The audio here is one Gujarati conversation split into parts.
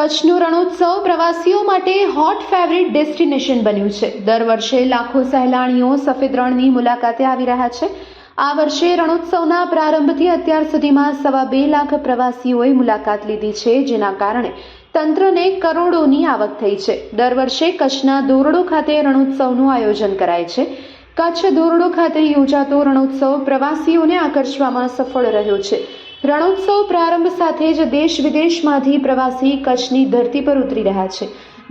કચ્છનું રણોત્સવ પ્રવાસીઓ માટે હોટ ફેવરિટ ડેસ્ટિનેશન બન્યું છે। દર વર્ષે લાખો સહેલાણીઓ સફેદ રણની મુલાકાતે આવી રહ્યા છે। આ વર્ષે રણોત્સવના પ્રારંભથી અત્યાર સુધીમાં 2.25 લાખ પ્રવાસીઓએ મુલાકાત લીધી છે, જેના કારણે તંત્રને કરોડોની આવક થઈ છે। દર વર્ષે કચ્છના ધોરડો ખાતે રણોત્સવનું આયોજન કરાય છે। કચ્છ ધોરડો ખાતે યોજાતો રણોત્સવ પ્રવાસીઓને આકર્ષવામાં સફળ રહ્યો છે। રણોત્સવ પ્રારંભ સાથે જ દેશ વિદેશમાંથી પ્રવાસી કચ્છની ધરતી પર ઉતરી રહ્યા છે।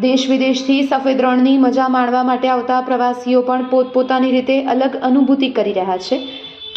દેશ વિદેશથી સફેદ રણની મજા માણવા માટે આવતા પ્રવાસીઓ પણ પોતપોતાની રીતે અલગ અનુભૂતિ કરી રહ્યા છે।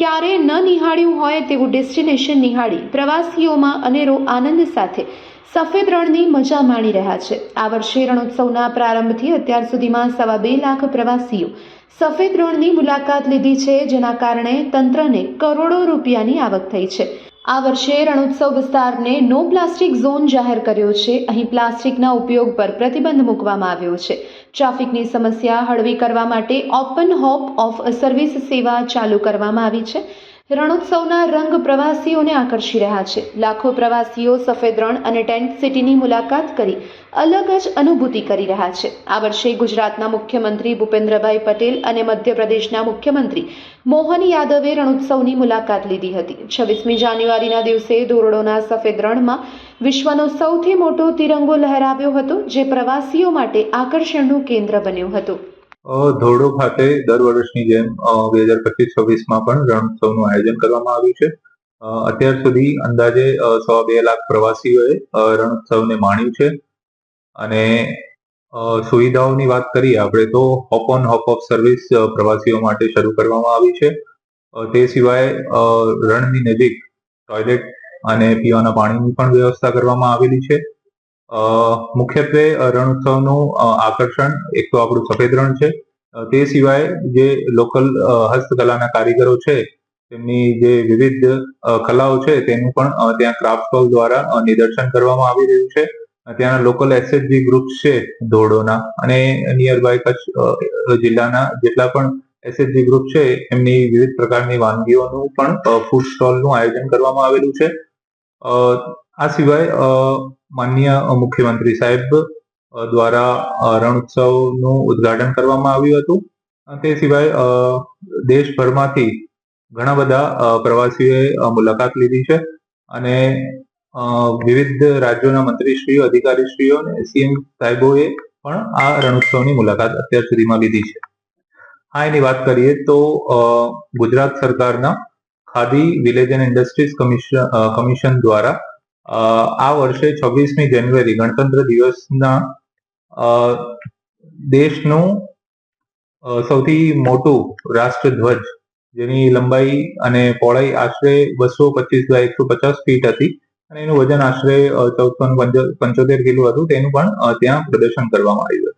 ક્યારે ન નિહાળ્યું હોય તેવું ડેસ્ટિનેશન નિહાળી પ્રવાસીઓમાં અનેરો આનંદ સાથે સફેદ રણની મજા માણી રહ્યા છે। આ વર્ષે રણોત્સવના પ્રારંભથી અત્યાર સુધીમાં 2.25 લાખ પ્રવાસીઓ સફેદ રણની મુલાકાત લીધી છે, જેના કારણે તંત્રને કરોડો રૂપિયાની આવક થઈ છે। આ વર્ષે રણોત્સવ વિસ્તારને નો પ્લાસ્ટિક ઝોન જાહેર કર્યો છે। અહીં પ્લાસ્ટિકના ઉપયોગ પર પ્રતિબંધ મૂકવામાં આવ્યો છે। ટ્રાફિકની સમસ્યા હળવી કરવા માટે ઓપન હોપ ઓફ સર્વિસ સેવા ચાલુ કરવામાં આવી છે। રણોત્સવના રંગ પ્રવાસીઓને આકર્ષી રહ્યા છે। લાખો પ્રવાસીઓ સફેદ રણ અને ટેન્ટ સિટીની મુલાકાત કરી અલગ જ અનુભૂતિ કરી રહ્યા છે। આ વર્ષે ગુજરાતના મુખ્યમંત્રી ભૂપેન્દ્રભાઈ પટેલ અને મધ્યપ્રદેશના મુખ્યમંત્રી મોહન યાદવે રણોત્સવની મુલાકાત લીધી હતી। 26મી જાન્યુઆરીના દિવસે ધોરડોના સફેદ રણમાં વિશ્વનો સૌથી મોટો તિરંગો લહેરાવ્યો હતો, જે પ્રવાસીઓ માટે આકર્ષણનું કેન્દ્ર બન્યો હતો। ધોરડો ખાતે દર વર્ષની જેમ 2025-26માં પણ રણોત્સવનું આયોજન કરવામાં આવ્યું છે। અત્યાર સુધી અંદાજે 2.25 લાખ પ્રવાસીઓએ રણોત્સવને માણ્યું છે। અને સુવિધાઓની વાત કરીએ આપણે તો hope on hope of service પ્રવાસીઓ માટે શરૂ કરવામાં આવી છે। તે સિવાય રણની નજીક ટોયલેટ અને પીવાના પાણીની પણ વ્યવસ્થા કરવામાં આવેલી છે। મુખ્યત્વે રણોત્સવનું આકર્ષણ એક તો આપણું સફેદ રણ છે, તે સિવાય જે લોકલ હસ્તકલાના કારીગરો છે તેમની જે વિવિધ કલાઓ છે તેનું પણ ત્યાં ક્રાફ્ટ સ્ટોલ દ્વારા નિદર્શન કરવામાં આવી રહ્યું છે। ત્યાંના લોકલ એસએચજી ગ્રુપ છે ધોરડોના અને નિયર બાય કચ્છ જિલ્લાના જેટલા પણ એસએચજી ગ્રુપ છે એમની વિવિધ પ્રકારની વાનગીઓનું પણ ફૂડ સ્ટોલનું આયોજન કરવામાં આવેલું છે। આ સિવાય માનનીય મુખ્યમંત્રી સાહેબ દ્વારા રણોત્સવનું ઉદ્ઘાટન કરવામાં આવ્યું હતું। તે સિવાય દેશભરમાંથી ઘણા બધા પ્રવાસીઓએ મુલાકાત લીધી છે અને વિવિધ રાજ્યોના મંત્રીશ્રીઓ, અધિકારીશ્રીઓ અને સીએમ સાહેબોએ પણ આ રણોત્સવની મુલાકાત અત્યાર સુધીમાં લીધી છે। હા, એની વાત કરીએ તો ગુજરાત સરકારના khadi village and industries commission દ્વારા આ વર્ષે 26મી જાન્યુઆરી ગણતંત્ર દિવસના દેશનું સૌથી મોટું રાષ્ટ્રધ્વજ, જેની લંબાઈ અને પહોળાઈ આશરે 225 બાય 150 ફીટ હતી અને એનું વજન આશરે 1475 કિલો હતું, તેનું પણ ત્યાં પ્રદર્શન કરવામાં આવ્યું હતું।